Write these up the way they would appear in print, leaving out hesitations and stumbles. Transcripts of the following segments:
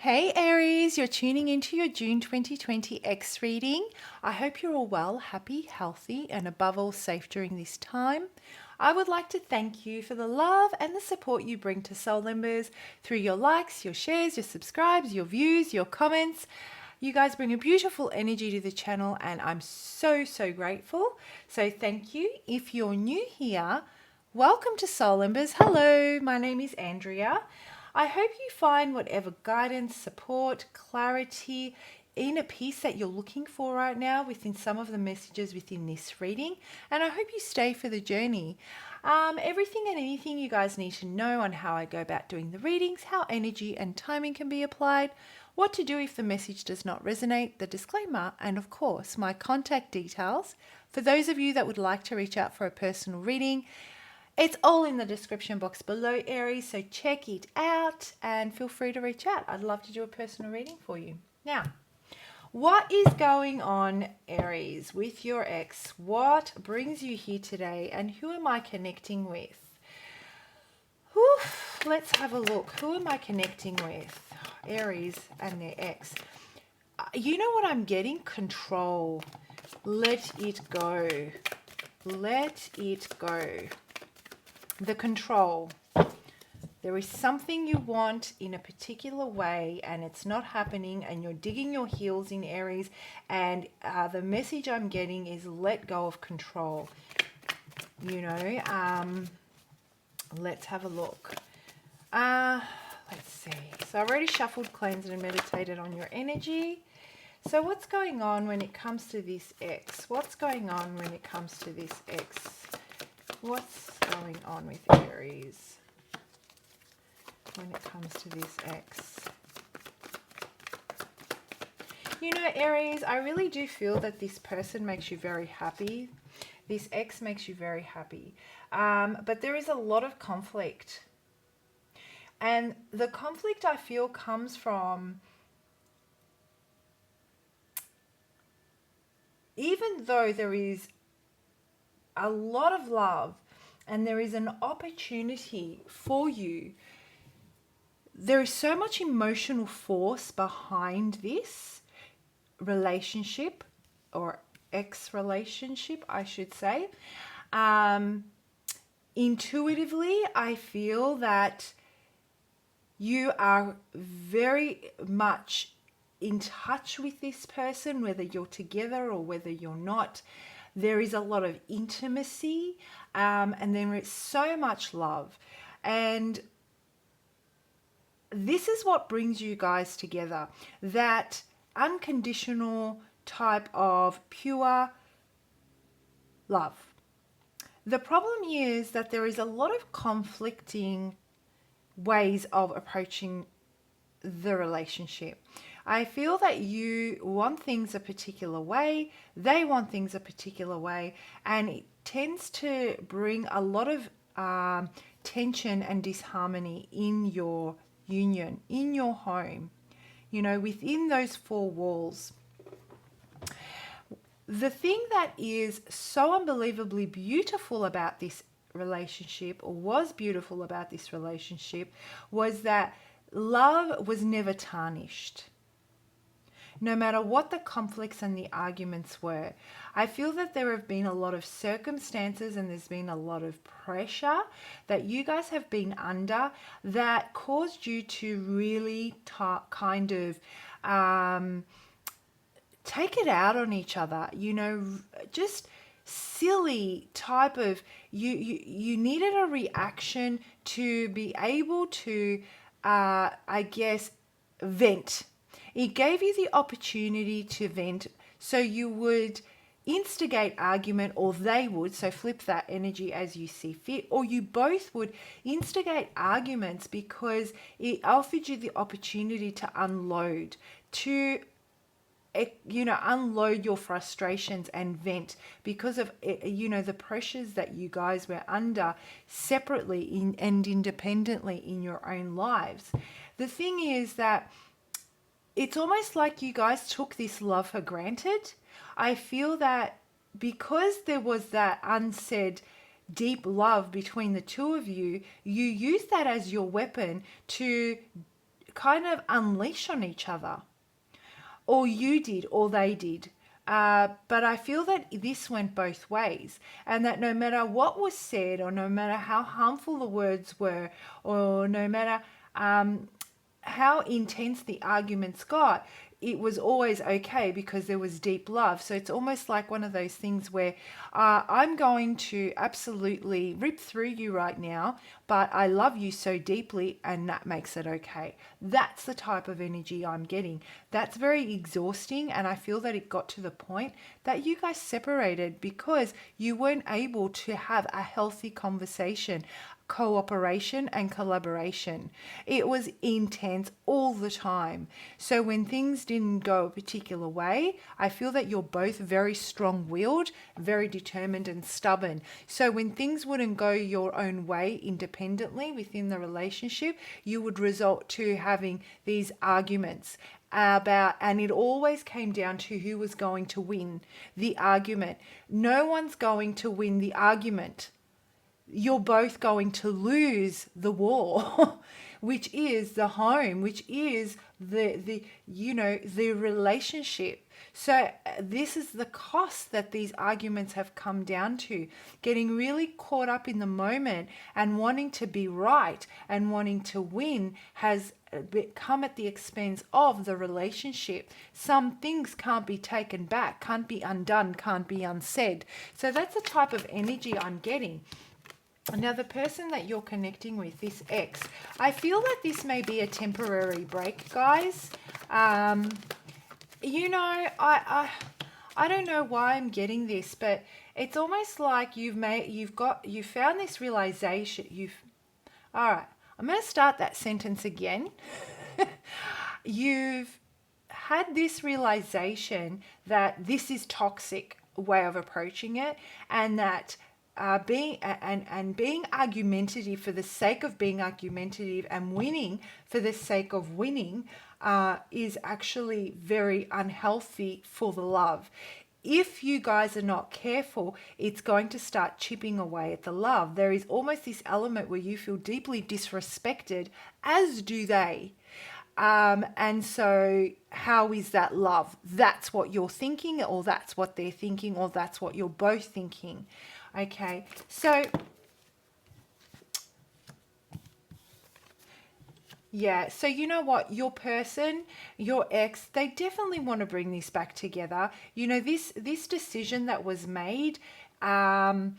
Hey Aries, you're tuning into your June 2020 X reading. I hope you're all well, happy, healthy, and above all safe during this time. I would like to thank you for the love and the support you bring to Soul Embers through your likes, your shares, your subscribes, your views, your comments. You guys bring a beautiful energy to the channel and I'm so grateful. So thank you. If you're new here, welcome to Soul Embers. Hello, my name is Andrea. I hope you find whatever guidance, support, clarity, inner peace that you're looking for right now within some of the messages within this reading. And I hope you stay for the journey. Everything and anything you guys need to know on how I go about doing the readings, how energy and timing can be applied, what to do if the message does not resonate, the disclaimer, and of course my contact details for those of you that would like to reach out for a personal reading. It's all in the description box below, Aries, so check it out and feel free to reach out. I'd love to do a personal reading for you. Now, what is going on, Aries, with your ex? What brings you here today and who am I connecting with? Whew, let's have a look. Who am I connecting with? Aries and their ex. You know what I'm getting? Control. Let it go. Let it go. The control. There is something you want in a particular way and it's not happening and you're digging your heels in, Aries, and the message I'm getting is let go of control. You know, let's have a look. Let's see. So I already shuffled, cleansed and meditated on your energy. So what's going on when it comes to this ex? What's going on when it comes to this ex? What's going on with Aries when it comes to this ex? You know, Aries, I really do feel that this person makes you very happy. This ex makes you very happy. But there is a lot of conflict. And the conflict I feel comes from, even though there is a lot of love and there is an opportunity for you, there is so much emotional force behind this relationship, or ex-relationship I should say. Intuitively I feel that you are very much in touch with this person, whether you're together or whether you're not. There is a lot of intimacy, and there is so much love. And this is what brings you guys together. That unconditional type of pure love. The problem is that there is a lot of conflicting ways of approaching the relationship. I feel that you want things a particular way, they want things a particular way, and it tends to bring a lot of tension and disharmony in your union, in your home, you know, within those four walls. The thing that is so unbelievably beautiful about this relationship, or was beautiful about this relationship, was that love was never tarnished. No matter what the conflicts and the arguments were. I feel that there have been a lot of circumstances and there's been a lot of pressure that you guys have been under that caused you to really kind of take it out on each other, you know, just silly type of, you needed a reaction to be able to, I guess, vent. It gave you the opportunity to vent, so you would instigate argument, or they would, so flip that energy as you see fit, or you both would instigate arguments because it offered you the opportunity to unload, to, you know, unload your frustrations and vent because of, you know, the pressures that you guys were under separately and independently in your own lives. The thing is that it's almost like you guys took this love for granted. I feel that because there was that unsaid deep love between the two of you, you used that as your weapon to kind of unleash on each other, or you did, or they did. But I feel that this went both ways, and that no matter what was said, or no matter how harmful the words were, or no matter how intense the arguments got, it was always okay because there was deep love. So it's almost like one of those things where I'm going to absolutely rip through you right now, but I love you so deeply, and that makes it okay. That's the type of energy I'm getting. That's very exhausting, and I feel that it got to the point that you guys separated because you weren't able to have a healthy conversation, cooperation and collaboration. It was intense all the time. So when things didn't go a particular way, I feel that you're both very strong-willed, very determined and stubborn. So when things wouldn't go your own way independently within the relationship, you would result to having these arguments about, and it always came down to who was going to win the argument. No one's going to win the argument. You're both going to lose the war, which is the home, which is the the relationship. So this is the cost that these arguments have come down to, getting really caught up in the moment and wanting to be right and wanting to win has come at the expense of the relationship. Some things can't be taken back, can't be undone, can't be unsaid. So that's the type of energy I'm getting. Now, the person that you're connecting with, this ex, I feel that this may be a temporary break, guys. You know, I don't know why I'm getting this, but it's almost like you found this realization. All right, I'm going to start that sentence again. You've had this realization that this is toxic way of approaching it, and that being argumentative for the sake of being argumentative and winning for the sake of winning is actually very unhealthy for the love. If you guys are not careful, it's going to start chipping away at the love. There is almost this element where you feel deeply disrespected, as do they. And so how is that love? That's what you're thinking, or that's what they're thinking, or that's what you're both thinking. Okay, so yeah, so you know what, your person, your ex, they definitely want to bring this back together. You know, this decision that was made in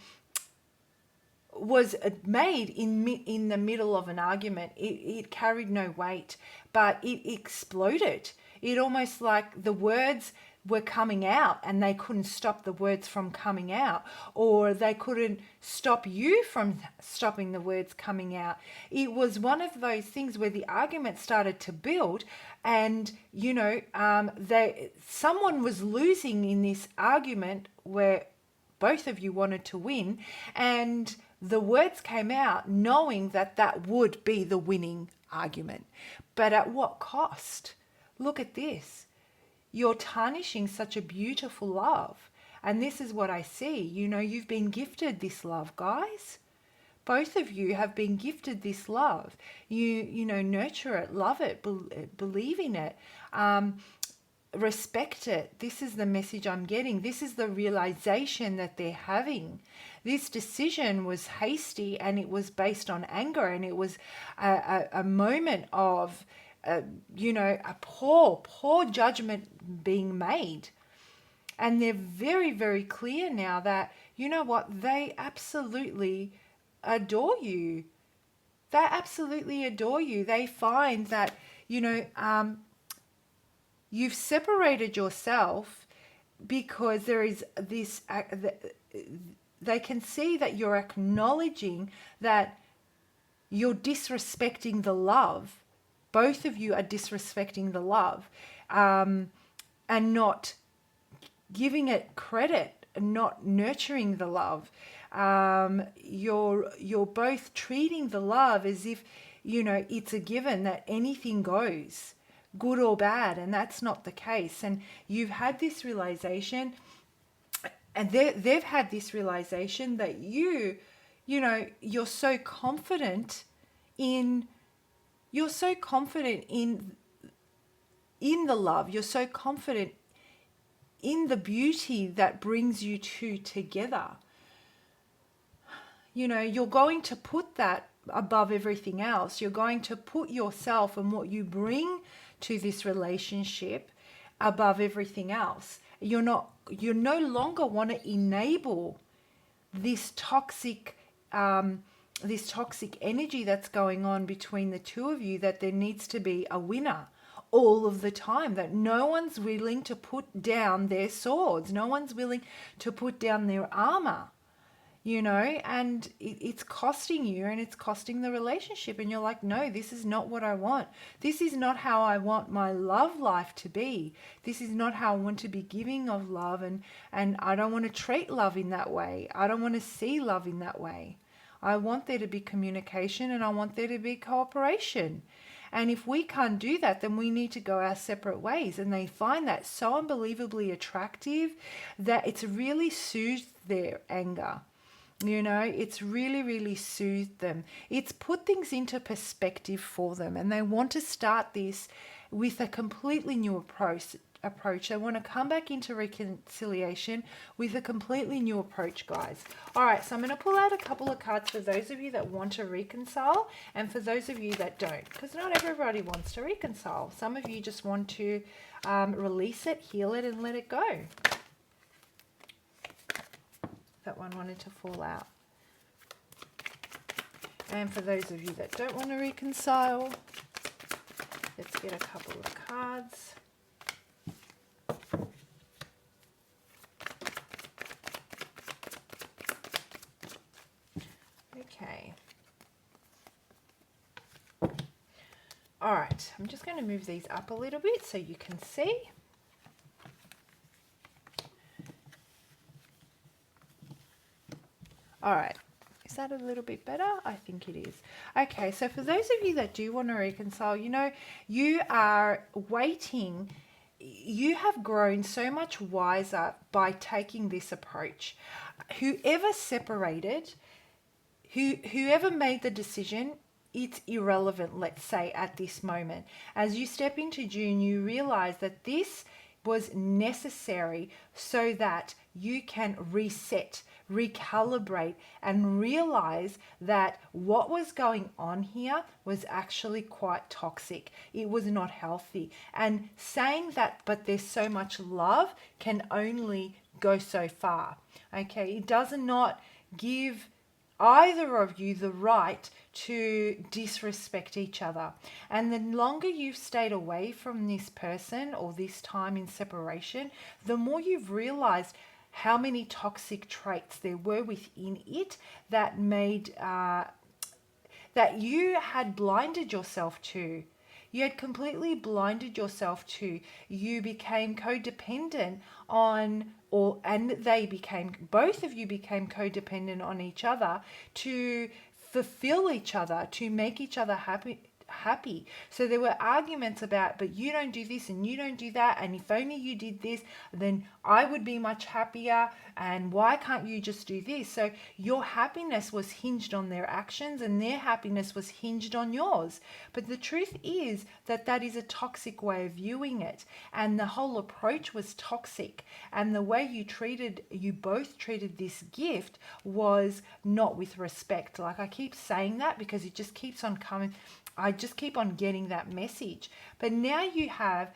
the middle of an argument. It carried no weight, but it exploded. It almost like the words were coming out and they couldn't stop the words from coming out, or they couldn't stop you from stopping the words coming out. It was one of those things where the argument started to build, and someone was losing in this argument where both of you wanted to win, and the words came out knowing that that would be the winning argument. But at what cost? Look at this. You're tarnishing such a beautiful love. And this is what I see. You know, you've been gifted this love, guys. Both of you have been gifted this love. You nurture it, love it, believe in it, respect it. This is the message I'm getting. This is the realization that they're having. This decision was hasty, and it was based on anger, and it was a moment of a poor judgment being made. And they're very, very clear now that, you know what, they absolutely adore you. They absolutely adore you. They find that, you've separated yourself because there is this, they can see that you're acknowledging that you're disrespecting the love. Both of you are disrespecting the love, and not giving it credit, not nurturing the love. You're both treating the love as if, it's a given that anything goes, good or bad, and that's not the case. And you've had this realization, and they've had this realization that you're so confident in you're so confident in the love, you're so confident in the beauty that brings you two together. You know, you're going to put that above everything else. You're going to put yourself and what you bring to this relationship above everything else. You no longer want to enable this toxic energy that's going on between the two of you, that there needs to be a winner all of the time, that no one's willing to put down their swords, no one's willing to put down their armor, you know, and it's costing you and it's costing the relationship. And you're like, no, this is not what I want. This is not how I want my love life to be. This is not how I want to be giving of love. And I don't want to treat love in that way. I don't want to see love in that way. I want there to be communication and I want there to be cooperation. And if we can't do that, then we need to go our separate ways. And they find that so unbelievably attractive that it's really soothed their anger. You know, it's really, really soothed them. It's put things into perspective for them. And they want to start this with a completely new approach. They want to come back into reconciliation with a completely new approach, guys. All right, so I'm going to pull out a couple of cards for those of you that want to reconcile and for those of you that don't, because not everybody wants to reconcile. Some of you just want to release it, heal it, and let it go. That one wanted to fall out. And for those of you that don't want to reconcile, let's get a couple of cards. Okay. All right, I'm just going to move these up a little bit so you can see. All right, is that a little bit better? I think it is. Okay, so for those of you that do want to reconcile, you know, you are waiting. You have grown so much wiser by taking this approach. Whoever separated, whoever made the decision, it's irrelevant, let's say, at this moment. As you step into June, you realize that this was necessary so that you can reset, recalibrate, and realize that what was going on here was actually quite toxic. It was not healthy. And saying that, but there's so much love, can only go so far. Okay, it does not give either of you the right to disrespect each other. And the longer you've stayed away from this person or this time in separation, the more you've realized how many toxic traits there were within it that made that you had blinded yourself to. You had completely blinded yourself to. You became codependent on, and both of you became codependent on each other to fulfill each other, to make each other happy. So there were arguments about, but you don't do this and you don't do that, and if only you did this, then I would be much happier, and why can't you just do this? So your happiness was hinged on their actions and their happiness was hinged on yours. But the truth is that that is a toxic way of viewing it, and the whole approach was toxic, and the way you both treated this gift was not with respect. Like, I keep saying that because it just keeps on coming. I just keep on getting that message. But now you have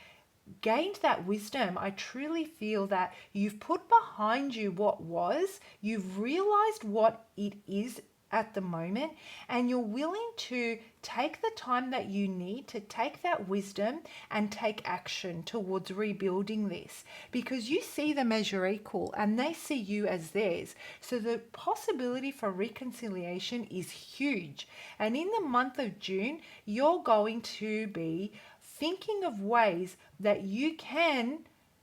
gained that wisdom. I truly feel that you've put behind you what was, you've realized what it is at the moment, and you're willing to take the time that you need to take that wisdom and take action towards rebuilding this, because you see them as your equal and they see you as theirs. So the possibility for reconciliation is huge. And in the month of June, you're going to be thinking of ways that you can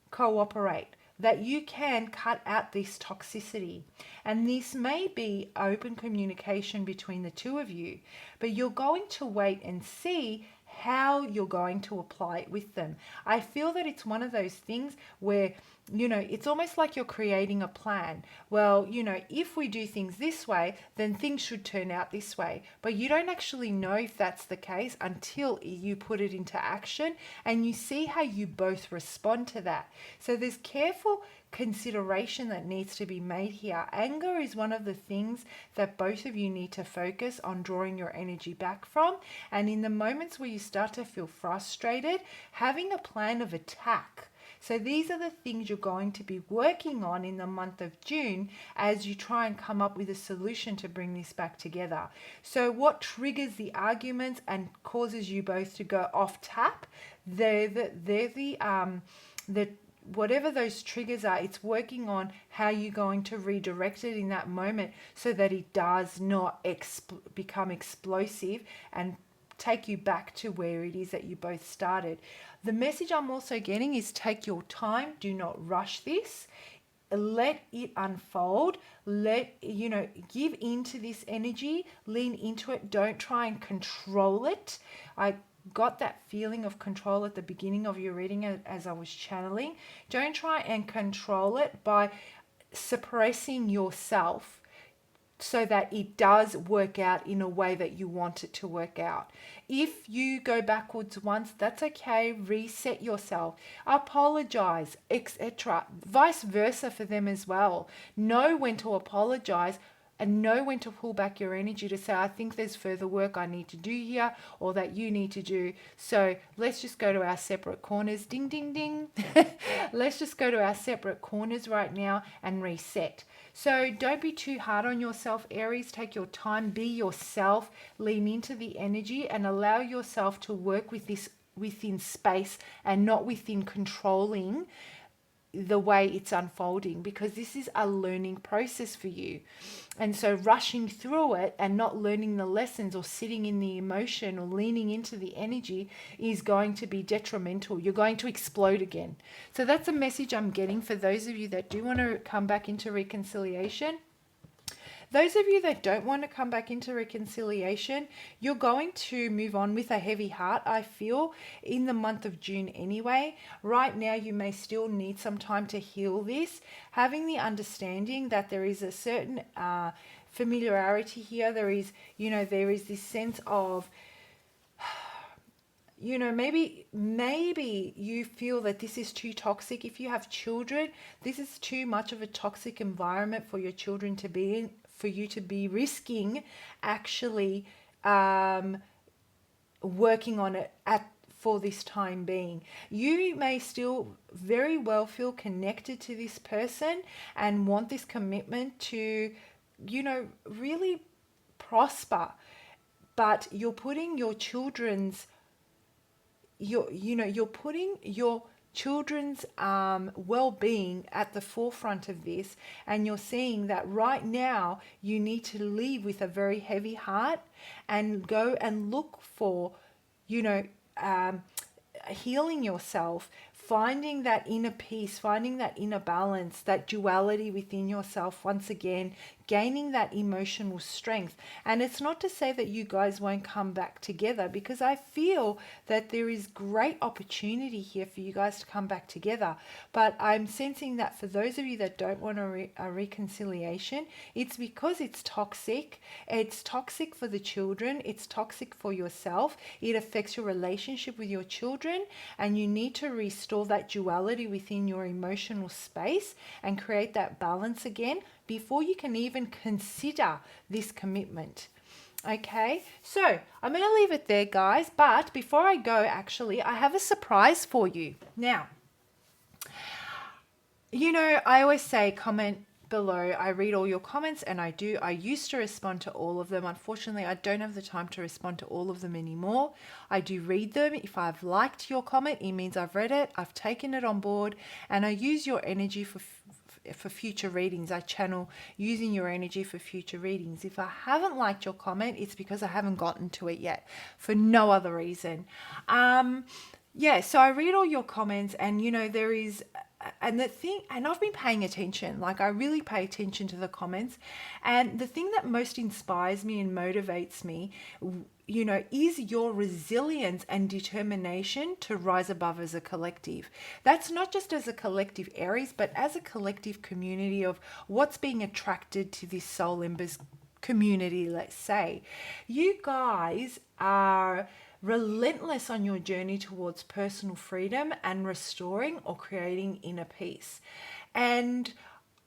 cooperate, that you can cut out this toxicity. And this may be open communication between the two of you, but you're going to wait and see how you're going to apply it with them. I feel that it's one of those things where, it's almost like you're creating a plan. Well, if we do things this way, then things should turn out this way. But you don't actually know if that's the case until you put it into action and you see how you both respond to that. So there's careful consideration that needs to be made here. Anger is one of the things that both of you need to focus on drawing your energy back from. And in the moments where you start to feel frustrated, having a plan of attack. So these are the things you're going to be working on in the month of June as you try and come up with a solution to bring this back together. So what triggers the arguments and causes you both to go off tap? They're the whatever those triggers are, it's working on how you're going to redirect it in that moment so that it does not become explosive and take you back to where it is that you both started. The message I'm also getting is take your time. Do not rush this. Let it unfold. Give into this energy. Lean into it. Don't try and control it. I got that feeling of control at the beginning of your reading as I was channeling. Don't try and control it by suppressing yourself so that it does work out in a way that you want it to work out. If you go backwards once, that's okay. Reset yourself. Apologize, etc. Vice versa for them as well. Know when to apologize and know when to pull back your energy to say, I think there's further work I need to do here or that you need to do. So let's just go to our separate corners. Ding, ding, ding. Let's just go to our separate corners right now and reset. So don't be too hard on yourself, Aries. Take your time. Be yourself. Lean into the energy and allow yourself to work with this within space and not within controlling the way it's unfolding, because this is a learning process for you. And so rushing through it and not learning the lessons or sitting in the emotion or leaning into the energy is going to be detrimental. You're going to explode again. So that's a message I'm getting for those of you that do want to come back into reconciliation. Those of you that don't want to come back into reconciliation, you're going to move on with a heavy heart, I feel, in the month of June anyway. Right now, you may still need some time to heal this. Having the understanding that there is a certain familiarity here. There is this sense of, maybe you feel that this is too toxic. If you have children, this is too much of a toxic environment for your children to be in, for you to be risking actually working on it for this time being. You may still very well feel connected to this person and want this commitment to, really prosper, but you're putting your children's well-being at the forefront of this, and you're seeing that right now you need to leave with a very heavy heart and go and look for healing yourself, finding that inner peace, finding that inner balance, that duality within yourself once again, gaining that emotional strength. And it's not to say that you guys won't come back together, because I feel that there is great opportunity here for you guys to come back together. But I'm sensing that for those of you that don't want a reconciliation, it's because it's toxic. It's toxic for the children. It's toxic for yourself. It affects your relationship with your children, and you need to restore that duality within your emotional space and create that balance again before you can even consider this commitment. Okay, so I'm going to leave it there, guys. But before I go, actually, I have a surprise for you. Now, I always say comment below. I read all your comments, and I do. I used to respond to all of them. Unfortunately, I don't have the time to respond to all of them anymore. I do read them. If I've liked your comment, it means I've read it, I've taken it on board, and I use your energy for future readings. I channel using your energy for future readings. If I haven't liked your comment, it's because I haven't gotten to it yet, for no other reason. So I read all your comments, and there is and the thing, and I've been paying attention, like I really pay attention to the comments, and the thing that most inspires me and motivates me, you know, is your resilience and determination to rise above as a collective. That's not just as a collective Aries, but as a collective community of what's being attracted to this Soul Embers community, let's say. You guys are relentless on your journey towards personal freedom and restoring or creating inner peace. And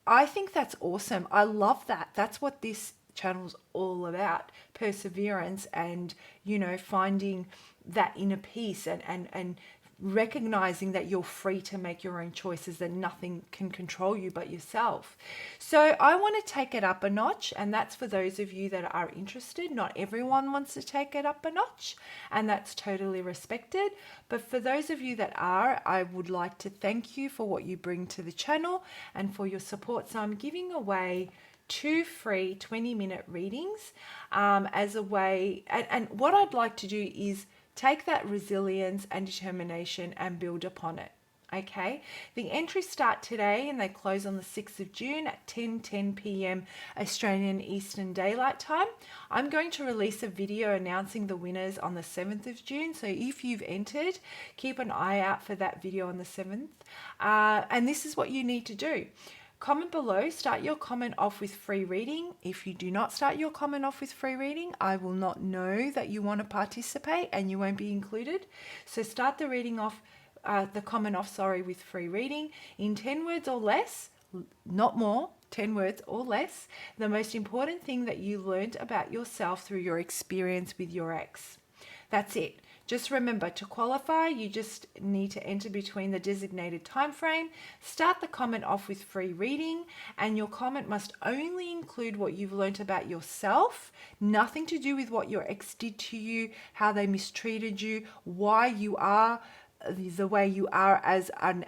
I think that's awesome. I love that. That's what this channel's all about. Perseverance and, you know, finding that inner peace and recognizing that you're free to make your own choices, that nothing can control you but yourself. So I want to take it up a notch, and that's for those of you that are interested. Not everyone wants to take it up a notch, and that's totally respected. But for those of you that are, I would like to thank you for what you bring to the channel and for your support. So I'm giving away 2 free 20-minute readings as a way, and what I'd like to do is take that resilience and determination and build upon it. Okay, the entries start today and they close on the 6th of June at 10:10 p.m. Australian Eastern Daylight Time. I'm going to release a video announcing the winners on the 7th of June. So if you've entered, keep an eye out for that video on the 7th. And this is what you need to do. Comment below, start your comment off with free reading. If you do not start your comment off with free reading, I will not know that you want to participate and you won't be included. So start the reading off, the comment off, with free reading in 10 words or less, not more, 10 words or less. The most important thing that you learned about yourself through your experience with your ex. That's it. Just remember, to qualify, you just need to enter between the designated time frame, start the comment off with free reading, and your comment must only include what you've learnt about yourself, nothing to do with what your ex did to you, how they mistreated you, why you are the way you are as an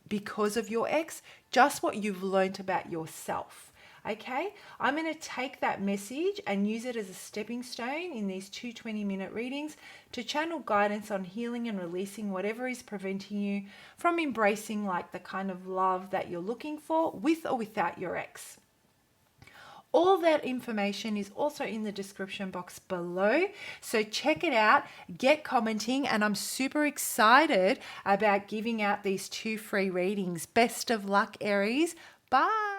because of your ex, just what you've learnt about yourself. Okay, I'm going to take that message and use it as a stepping stone in these 2 20-minute readings to channel guidance on healing and releasing whatever is preventing you from embracing like the kind of love that you're looking for with or without your ex. All that information is also in the description box below. So check it out, get commenting, and I'm super excited about giving out these 2 free readings. Best of luck, Aries. Bye.